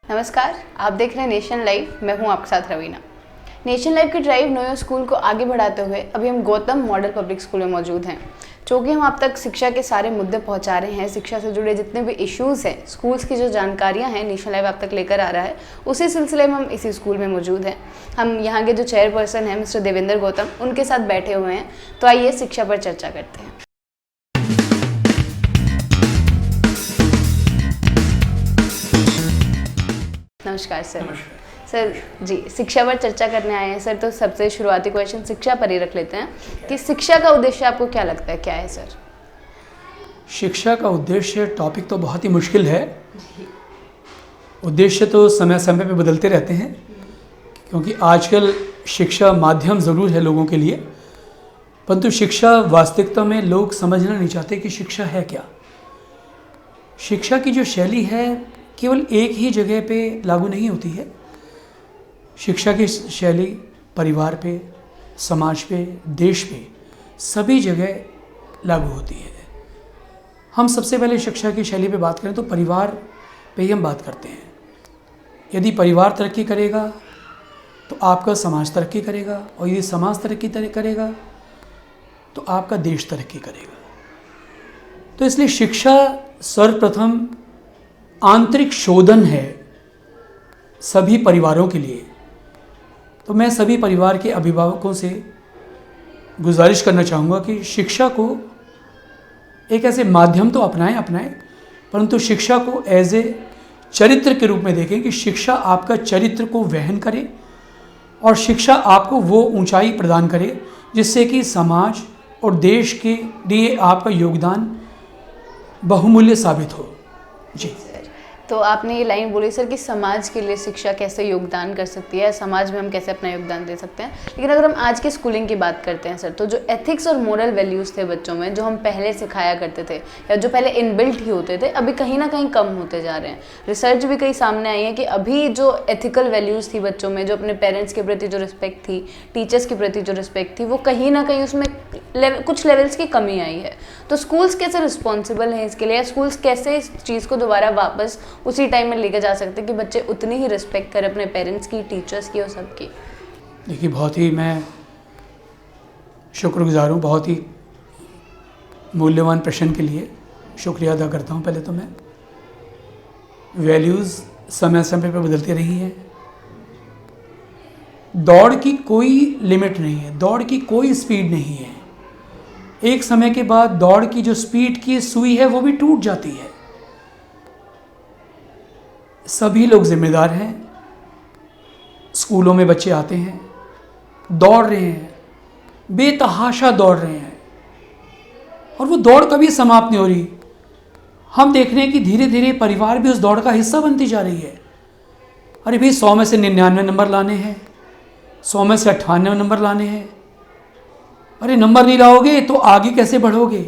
नमस्कार, आप देख रहे हैं नेशन लाइव। मैं हूं आपके साथ रवीना। नेशन लाइव की ड्राइव नो योर स्कूल को आगे बढ़ाते हुए अभी हम गौतम मॉडल पब्लिक स्कूल में मौजूद हैं। चूँकि हम आप तक शिक्षा के सारे मुद्दे पहुंचा रहे हैं, शिक्षा से जुड़े जितने भी इश्यूज़ हैं, स्कूल्स की जो जानकारियां हैं, नेशन लाइव आप तक लेकर आ रहा है। उसी सिलसिले में हम इसी स्कूल में मौजूद हैं। हम यहाँ के जो चेयरपर्सन हैं मिस्टर देवेंद्र गौतम, उनके साथ बैठे हुए हैं। तो आइए शिक्षा पर चर्चा करते हैं। नमस्कार सर। सर जी, शिक्षा पर चर्चा करने आए हैं सर, तो सबसे शुरुआती क्वेश्चन शिक्षा पर ही रख लेते हैं कि शिक्षा का उद्देश्य आपको क्या लगता है, क्या है सर? शिक्षा का उद्देश्य, टॉपिक तो बहुत ही मुश्किल है। उद्देश्य तो समय समय पे बदलते रहते हैं, क्योंकि आजकल शिक्षा माध्यम ज़रूर है लोगों के लिए, परंतु शिक्षा वास्तविकता में लोग समझना नहीं चाहते कि शिक्षा है क्या। शिक्षा की जो शैली है केवल एक ही जगह पे लागू नहीं होती है। शिक्षा की शैली परिवार पे, समाज पे, देश पे, सभी जगह लागू होती है। हम सबसे पहले शिक्षा की शैली पे बात करें तो परिवार पे ही हम बात करते हैं। यदि परिवार तरक्की करेगा तो आपका समाज तरक्की करेगा, और यदि समाज तरक्की करेगा तो आपका देश तरक्की करेगा। तो इसलिए शिक्षा सर्वप्रथम आंतरिक शोधन है सभी परिवारों के लिए। तो मैं सभी परिवार के अभिभावकों से गुजारिश करना चाहूँगा कि शिक्षा को एक ऐसे माध्यम तो अपनाएं, परंतु शिक्षा को एज ए चरित्र के रूप में देखें कि शिक्षा आपका चरित्र को वहन करे और शिक्षा आपको वो ऊंचाई प्रदान करे जिससे कि समाज और देश के लिए आपका योगदान बहुमूल्य साबित हो। जी। तो आपने ये लाइन बोली सर कि समाज के लिए शिक्षा कैसे योगदान कर सकती है, समाज में हम कैसे अपना योगदान दे सकते हैं। लेकिन अगर हम आज की स्कूलिंग की बात करते हैं सर, तो जो एथिक्स और मोरल वैल्यूज़ थे बच्चों में, जो हम पहले सिखाया करते थे या जो पहले इनबिल्ट ही होते थे, अभी कहीं ना कहीं कम होते जा रहे हैं। रिसर्च भी कई सामने आई है कि अभी जो एथिकल वैल्यूज़ थी बच्चों में, जो अपने पेरेंट्स के प्रति जो रिस्पेक्ट थी, टीचर्स के प्रति जो रिस्पेक्ट थी, वो कहीं ना कहीं उसमें कुछ लेवल्स की कमी आई है। तो स्कूल्स कैसे रिस्पॉन्सिबल हैं इसके लिए, या स्कूल्स कैसे इस चीज़ को दोबारा वापस उसी टाइम में लेके जा सकते कि बच्चे उतनी ही रिस्पेक्ट करें अपने पेरेंट्स की, टीचर्स की और सबकी? देखिए, बहुत ही मैं शुक्रगुजार हूँ, बहुत ही मूल्यवान प्रश्न के लिए शुक्रिया अदा करता हूँ। पहले तो मैं वैल्यूज़ समय समय पर बदलती रही हैं। दौड़ की कोई लिमिट नहीं है, दौड़ की कोई स्पीड नहीं है। एक समय के बाद दौड़ की जो स्पीड की सुई है वो भी टूट जाती है। सभी लोग जिम्मेदार हैं। स्कूलों में बच्चे आते हैं, दौड़ रहे हैं, बेतहाशा दौड़ रहे हैं, और वो दौड़ कभी समाप्त नहीं हो रही। हम देख रहे हैं कि धीरे धीरे परिवार भी उस दौड़ का हिस्सा बनती जा रही है। अरे भाई, 100 में से 99 नंबर लाने हैं, 100 में से 98 नंबर लाने हैं। अरे नंबर नहीं लाओगे तो आगे कैसे बढ़ोगे?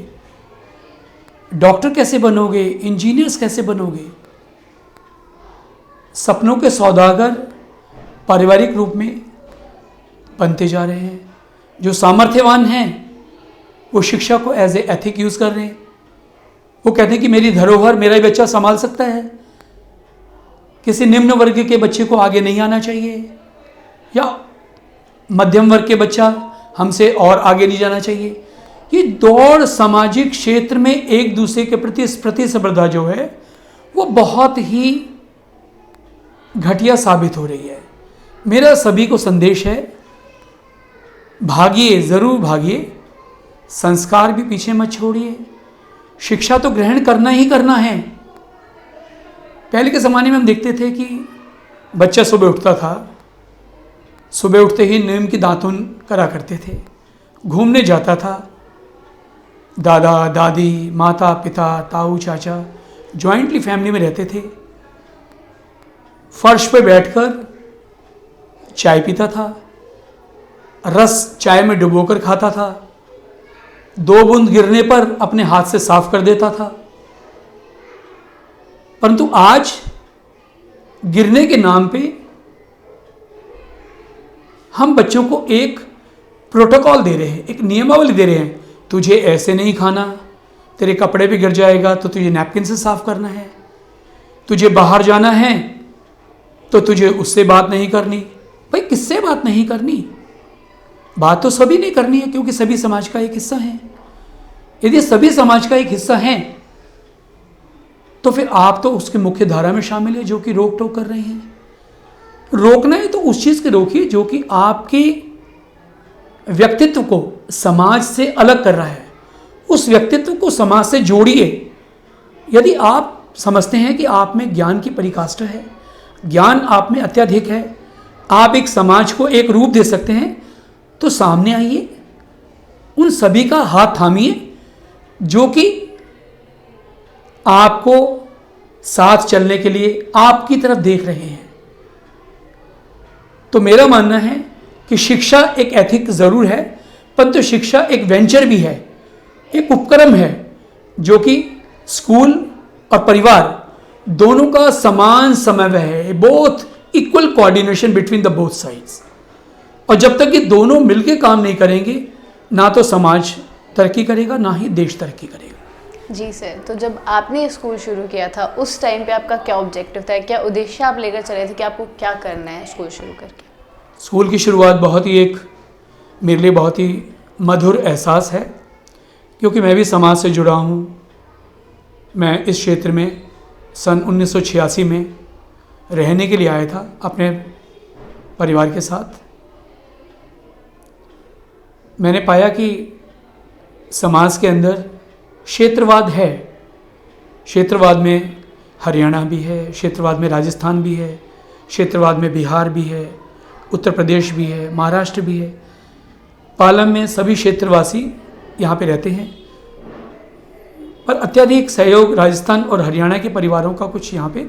डॉक्टर कैसे बनोगे? इंजीनियर्स कैसे बनोगे? सपनों के सौदागर पारिवारिक रूप में बनते जा रहे हैं। जो सामर्थ्यवान हैं वो शिक्षा को एज ए एथिक यूज़ कर रहे हैं। वो कहते हैं कि मेरी धरोहर मेरा ही बच्चा संभाल सकता है, किसी निम्न वर्ग के बच्चे को आगे नहीं आना चाहिए, या मध्यम वर्ग के बच्चा हमसे और आगे नहीं जाना चाहिए। ये दौड़ सामाजिक क्षेत्र में एक दूसरे के प्रति प्रतिस्पर्धा जो है वो बहुत ही घटिया साबित हो रही है। मेरा सभी को संदेश है, भागिए, ज़रूर भागिए, संस्कार भी पीछे मत छोड़िए। शिक्षा तो ग्रहण करना ही करना है। पहले के ज़माने में हम देखते थे कि बच्चा सुबह उठता था, सुबह उठते ही नीम की दातुन करा करते थे, घूमने जाता था, दादा दादी, माता पिता, ताऊ चाचा जॉइंटली फैमिली में रहते थे। फर्श पे बैठकर चाय पीता था, रस चाय में डुबोकर खाता था, 2 बूंद गिरने पर अपने हाथ से साफ कर देता था। परंतु आज गिरने के नाम पे हम बच्चों को एक प्रोटोकॉल दे रहे हैं, एक नियमावली दे रहे हैं। तुझे ऐसे नहीं खाना, तेरे कपड़े पे गिर जाएगा तो तुझे नैपकिन से साफ करना है, तुझे बाहर जाना है तो तुझे उससे बात नहीं करनी। भाई किससे बात नहीं करनी? बात तो सभी ने करनी है, क्योंकि सभी समाज का एक हिस्सा है। यदि सभी समाज का एक हिस्सा है तो फिर आप तो उसके मुख्य धारा में शामिल है जो कि रोक टोक कर रहे हैं। रोकना है तो उस चीज के रोकिए जो कि आपके व्यक्तित्व को समाज से अलग कर रहा है। उस व्यक्तित्व को समाज से जोड़िए। यदि आप समझते हैं कि आप में ज्ञान की परिकाष्ठा है, ज्ञान आप में अत्यधिक है, आप एक समाज को एक रूप दे सकते हैं, तो सामने आइए, उन सभी का हाथ थामिए जो कि आपको साथ चलने के लिए आपकी तरफ देख रहे हैं। तो मेरा मानना है कि शिक्षा एक एथिक जरूर है, परंतु शिक्षा एक वेंचर भी है, एक उपक्रम है जो कि स्कूल और परिवार दोनों का समान समन्वय है, both equal coordination between the both sides. और जब तक ये दोनों मिलकर काम नहीं करेंगे, ना तो समाज तरक्की करेगा, ना ही देश तरक्की करेगा। जी सर, तो जब आपने स्कूल शुरू किया था उस टाइम पे आपका क्या ऑब्जेक्टिव था, क्या उद्देश्य आप लेकर चले थे कि आपको क्या करना है स्कूल शुरू करके? स्कूल की शुरुआत बहुत ही मेरे लिए बहुत ही मधुर एहसास है, क्योंकि मैं भी समाज से जुड़ा हूँ। मैं इस क्षेत्र में सन 1986 में रहने के लिए आया था अपने परिवार के साथ। मैंने पाया कि समाज के अंदर क्षेत्रवाद है। क्षेत्रवाद में हरियाणा भी है, क्षेत्रवाद में राजस्थान भी है, क्षेत्रवाद में बिहार भी है, उत्तर प्रदेश भी है, महाराष्ट्र भी है। पालम में सभी क्षेत्रवासी यहाँ पे रहते हैं, पर अत्यधिक सहयोग राजस्थान और हरियाणा के परिवारों का कुछ यहाँ पे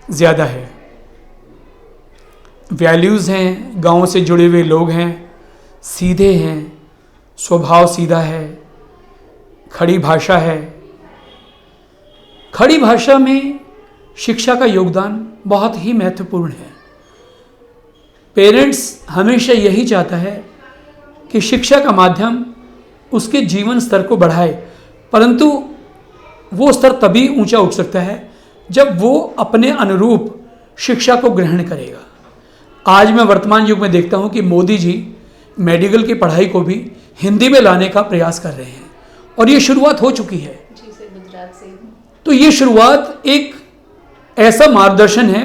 ज़्यादा है। वैल्यूज़ हैं, गाँव से जुड़े हुए लोग हैं, सीधे हैं, स्वभाव सीधा है, खड़ी भाषा है। खड़ी भाषा में शिक्षा का योगदान बहुत ही महत्वपूर्ण है। पेरेंट्स हमेशा यही चाहता है कि शिक्षा का माध्यम उसके जीवन स्तर को बढ़ाए, परंतु वो स्तर तभी ऊंचा उठ सकता है जब वो अपने अनुरूप शिक्षा को ग्रहण करेगा। आज मैं वर्तमान युग में देखता हूँ कि मोदी जी मेडिकल की पढ़ाई को भी हिंदी में लाने का प्रयास कर रहे हैं, और ये शुरुआत हो चुकी है। जी सर, गुजरात से। तो ये शुरुआत एक ऐसा मार्गदर्शन है,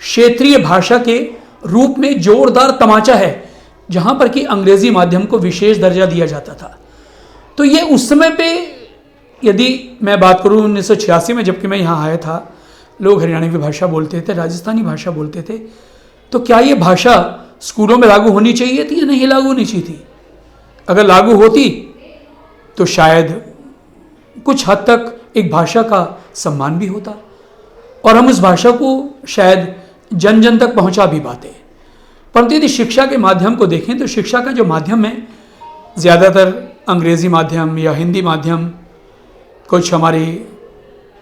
क्षेत्रीय भाषा के रूप में जोरदार तमाचा है, जहां पर कि अंग्रेजी माध्यम को विशेष दर्जा दिया जाता था। तो ये उस समय पे, यदि मैं बात करूं 1986 में, जबकि मैं यहाँ आया था, लोग हरियाणवी भाषा बोलते थे, राजस्थानी भाषा बोलते थे। तो क्या ये भाषा स्कूलों में लागू होनी चाहिए थी या नहीं लागू होनी चाहिए थी? अगर लागू होती तो शायद कुछ हद तक एक भाषा का सम्मान भी होता, और हम उस भाषा को शायद जन जन तक पहुंचा भी पाते। परंतु यदि शिक्षा के माध्यम को देखें तो शिक्षा का जो माध्यम है, ज़्यादातर अंग्रेज़ी माध्यम या हिंदी माध्यम, कुछ हमारी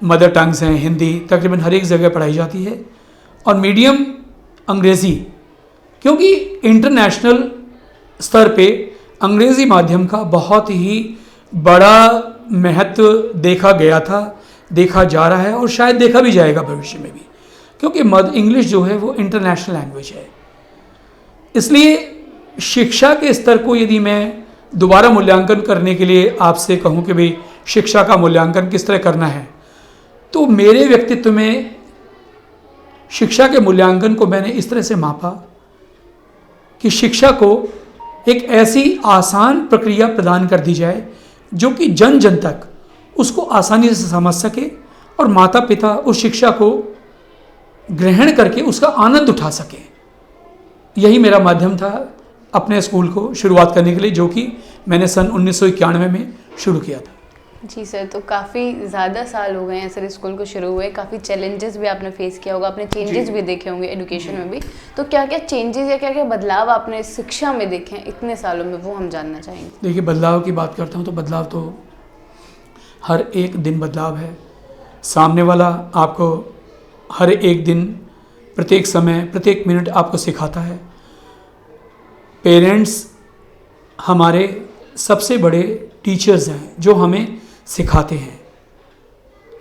मदर टंग्स हैं, हिंदी तकरीबन हर एक जगह पढ़ाई जाती है, और मीडियम अंग्रेज़ी, क्योंकि इंटरनेशनल स्तर पे अंग्रेज़ी माध्यम का बहुत ही बड़ा महत्व देखा गया था, देखा जा रहा है, और शायद देखा भी जाएगा भविष्य में भी, क्योंकि इंग्लिश जो है वो इंटरनेशनल लैंग्वेज है। इसलिए शिक्षा के स्तर को यदि मैं दोबारा मूल्यांकन करने के लिए आपसे कहूँ कि भाई शिक्षा का मूल्यांकन किस तरह करना है, तो मेरे व्यक्तित्व में शिक्षा के मूल्यांकन को मैंने इस तरह से मापा कि शिक्षा को एक ऐसी आसान प्रक्रिया प्रदान कर दी जाए जो कि जन जन तक उसको आसानी से समझ सके, और माता पिता उस शिक्षा को ग्रहण करके उसका आनंद उठा सके। यही मेरा माध्यम था अपने स्कूल को शुरुआत करने के लिए, जो कि मैंने सन 1991 में शुरू किया था। जी सर, तो काफ़ी ज़्यादा साल हो गए हैं सर स्कूल को शुरू हुए, काफ़ी चैलेंजेस भी आपने फेस किया होगा, आपने चेंजेस भी देखे होंगे एजुकेशन में भी। तो क्या क्या चेंजेस या क्या क्या बदलाव आपने शिक्षा में देखे हैं इतने सालों में, वो हम जानना चाहेंगे। देखिए, बदलाव की बात करता हूँ तो बदलाव तो हर एक दिन बदलाव है। सामने वाला आपको हर एक दिन, प्रत्येक समय, प्रत्येक मिनट आपको सिखाता है। पेरेंट्स हमारे सबसे बड़े टीचर्स हैं जो हमें सिखाते हैं,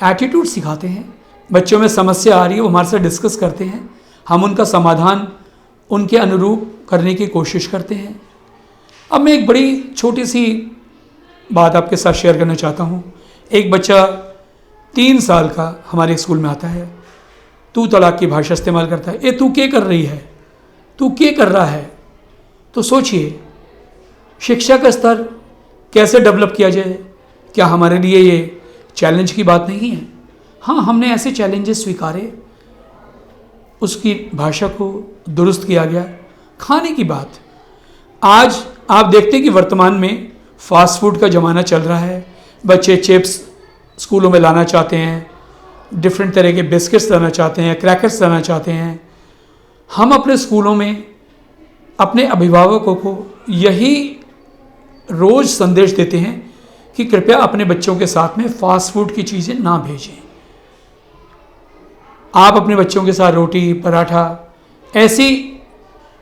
एटीट्यूड सिखाते हैं। बच्चों में समस्या आ रही है, वो हमारे साथ डिस्कस करते हैं, हम उनका समाधान उनके अनुरूप करने की कोशिश करते हैं। अब मैं एक बड़ी छोटी सी बात आपके साथ शेयर करना चाहता हूँ। एक बच्चा 3 साल का हमारे स्कूल में आता है, तू तड़ाक की भाषा इस्तेमाल करता है। ए तू क्या कर रही है, तू क्या कर रहा है। तो सोचिए, शिक्षा का स्तर कैसे डेवलप किया जाए। क्या हमारे लिए ये चैलेंज की बात नहीं है? हाँ, हमने ऐसे चैलेंजेस स्वीकारे, उसकी भाषा को दुरुस्त किया गया। खाने की बात, आज आप देखते हैं कि वर्तमान में फास्ट फूड का ज़माना चल रहा है। बच्चे चिप्स स्कूलों में लाना चाहते हैं, डिफरेंट तरह के बिस्किट्स लाना चाहते हैं, क्रैकर्स लाना चाहते हैं। हम अपने स्कूलों में अपने अभिभावकों को यही रोज़ संदेश देते हैं कि कृपया अपने बच्चों के साथ में फास्ट फूड की चीज़ें ना भेजें। आप अपने बच्चों के साथ रोटी, पराठा, ऐसी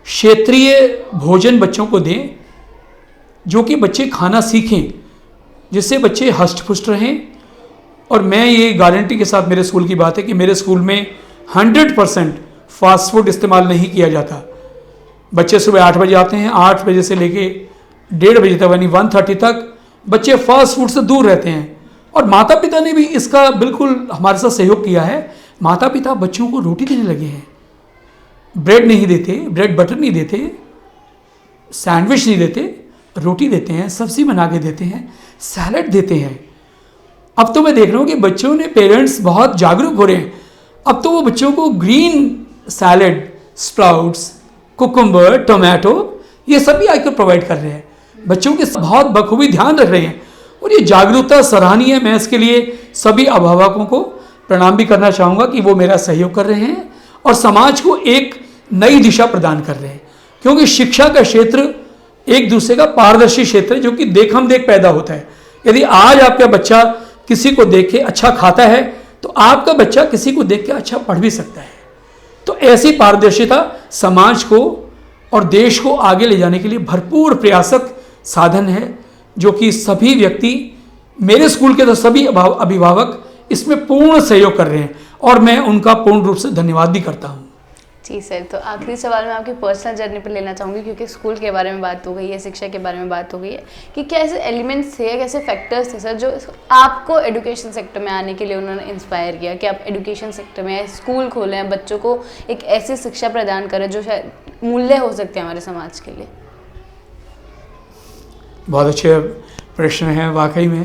क्षेत्रीय भोजन बच्चों को दें जो कि बच्चे खाना सीखें, जिससे बच्चे हष्ट-पुष्ट रहें। और मैं ये गारंटी के साथ, मेरे स्कूल की बात है कि मेरे स्कूल में 100% फास्ट फूड इस्तेमाल नहीं किया जाता। बच्चे सुबह 8 बजे आते हैं, 8 बजे से लेके 1:30 बजे तक, यानी 1:30 तक बच्चे फास्ट फूड से दूर रहते हैं। और माता पिता ने भी इसका बिल्कुल हमारे साथ सहयोग किया है। माता पिता बच्चों को रोटी देने लगे हैं, ब्रेड नहीं देते, ब्रेड बटर नहीं देते, सैंडविच नहीं देते, रोटी देते हैं, सब्जी बना के देते हैं, सैलड देते हैं। अब तो मैं देख रहा हूँ कि बच्चों ने, पेरेंट्स बहुत जागरूक हो रहे हैं। अब तो वो बच्चों को green salad, sprouts, cucumber, tomato, ये सभी आजकल प्रोवाइड कर रहे हैं। बच्चों के बहुत बखूबी ध्यान रख रहे हैं और ये जागरूकता सराहनीय है। मैं इसके लिए सभी अभिभावकों को प्रणाम भी करना चाहूँगा कि वो मेरा सहयोग कर रहे हैं और समाज को एक नई दिशा प्रदान कर रहे हैं। क्योंकि शिक्षा का क्षेत्र एक दूसरे का पारदर्शी क्षेत्र है, जो कि देखम देख पैदा होता है। यदि आज आपका बच्चा किसी को देख के अच्छा खाता है तो आपका बच्चा किसी को देख के अच्छा पढ़ भी सकता है। तो ऐसी पारदर्शिता समाज को और देश को आगे ले जाने के लिए भरपूर प्रयासक साधन है, जो कि सभी व्यक्ति, मेरे स्कूल के तो सभी अभिभावक इसमें पूर्ण सहयोग कर रहे हैं और मैं उनका पूर्ण रूप से धन्यवाद भी करता हूँ। जी सर, तो आखिरी सवाल मैं आपकी पर्सनल जर्नी पर लेना चाहूँगी, क्योंकि स्कूल के बारे में बात हो गई है, शिक्षा के बारे में बात हो गई है, कि क्या ऐसे एलिमेंट्स थे, कैसे फैक्टर्स थे सर जो आपको एजुकेशन सेक्टर में आने के लिए उन्होंने इंस्पायर किया कि आप एजुकेशन सेक्टर में स्कूल खोलें, बच्चों को एक ऐसी शिक्षा प्रदान करें जो शायद मूल्य हो सकते हैं हमारे समाज के लिए। बहुत अच्छे प्रश्न हैं वाकई में।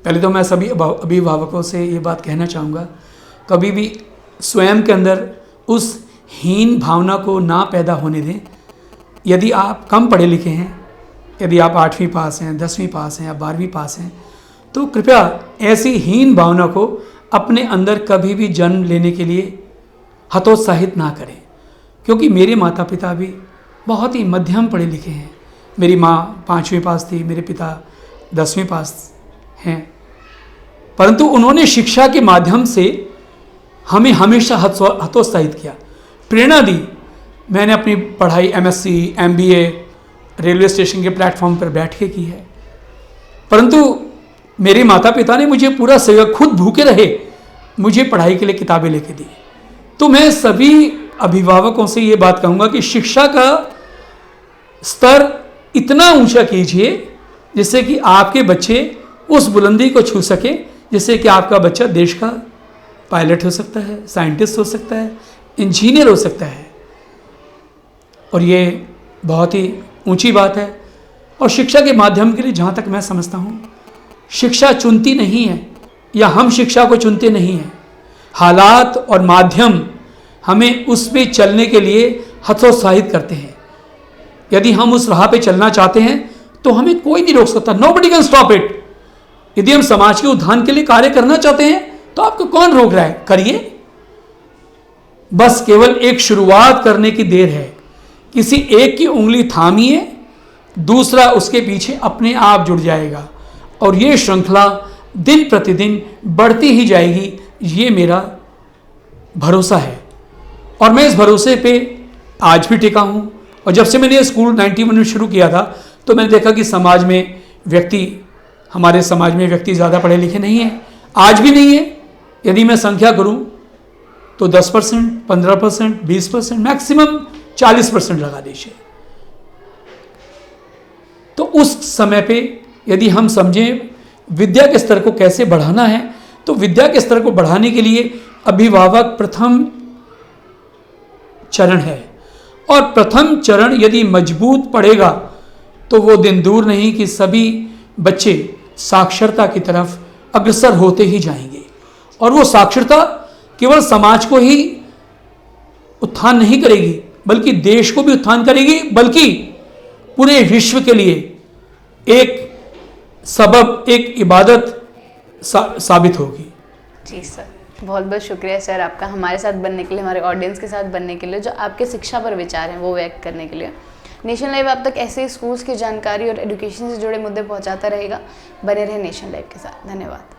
पहले तो मैं सभी अभिभावकों से ये बात कहना चाहूँगा, कभी भी स्वयं के अंदर उस हीन भावना को ना पैदा होने दें। यदि आप कम पढ़े लिखे हैं, यदि आप 8वीं पास हैं, 10वीं पास हैं या 12वीं पास हैं, तो कृपया ऐसी हीन भावना को अपने अंदर कभी भी जन्म लेने के लिए हतोत्साहित ना करें। क्योंकि मेरे माता पिता भी बहुत ही मध्यम पढ़े लिखे हैं। मेरी माँ 5वीं पास थी, मेरे पिता 10वीं पास हैं, परंतु उन्होंने शिक्षा के माध्यम से हमें हमेशा हतोत्साहित किया, प्रेरणा दी। मैंने अपनी पढ़ाई MSc, MBA रेलवे स्टेशन के प्लेटफॉर्म पर बैठ के की है, परंतु मेरे माता पिता ने मुझे पूरा सहयोग, खुद भूखे रहे, मुझे पढ़ाई के लिए किताबें लेके दी। तो मैं सभी अभिभावकों से ये बात कहूँगा कि शिक्षा का स्तर इतना ऊंचा कीजिए जिससे कि आपके बच्चे उस बुलंदी को छू सके, जिससे कि आपका बच्चा देश का पायलट हो सकता है, साइंटिस्ट हो सकता है, इंजीनियर हो सकता है। और ये बहुत ही ऊंची बात है। और शिक्षा के माध्यम के लिए जहाँ तक मैं समझता हूँ, शिक्षा चुनती नहीं है या हम शिक्षा को चुनते नहीं हैं। हालात और माध्यम हमें उस पे चलने के लिए हतोत्साहित करते हैं। यदि हम उस राह पे चलना चाहते हैं तो हमें कोई नहीं रोक सकता, नोबडी कैन स्टॉप इट। यदि हम समाज के उत्थान के लिए कार्य करना चाहते हैं तो आपको कौन रोक रहा है, करिए। बस केवल एक शुरुआत करने की देर है। किसी एक की उंगली थामिए, दूसरा उसके पीछे अपने आप जुड़ जाएगा और ये श्रृंखला दिन प्रतिदिन बढ़ती ही जाएगी, ये मेरा भरोसा है। और मैं इस भरोसे पे आज भी टिका हूँ। और जब से मैंने ये स्कूल 91 में शुरू किया था तो मैंने देखा कि समाज में हमारे समाज में व्यक्ति ज़्यादा पढ़े लिखे नहीं हैं, आज भी नहीं है। यदि मैं संख्या करूँ तो 10%, 15%, 20%, मैक्सिमम 40% लगा दीजिए। तो उस समय पे यदि हम समझें विद्या के स्तर को कैसे बढ़ाना है, तो विद्या के स्तर को बढ़ाने के लिए अभिभावक प्रथम चरण है। और प्रथम चरण यदि मजबूत पड़ेगा तो वो दिन दूर नहीं कि सभी बच्चे साक्षरता की तरफ अग्रसर होते ही जाएंगे। और वो साक्षरता केवल समाज को ही उत्थान नहीं करेगी बल्कि देश को भी उत्थान करेगी, बल्कि पूरे विश्व के लिए एक सबब, एक इबादत साबित होगी। जी सर, बहुत बहुत शुक्रिया सर आपका हमारे साथ बनने के लिए, हमारे ऑडियंस के साथ बनने के लिए, जो आपके शिक्षा पर विचार हैं वो व्यक्त करने के लिए। नेशन लाइव आप तक ऐसे ही स्कूल्स की जानकारी और एजुकेशन से जुड़े मुद्दे पहुंचाता रहेगा। बने रहे नेशन लाइव के साथ। धन्यवाद।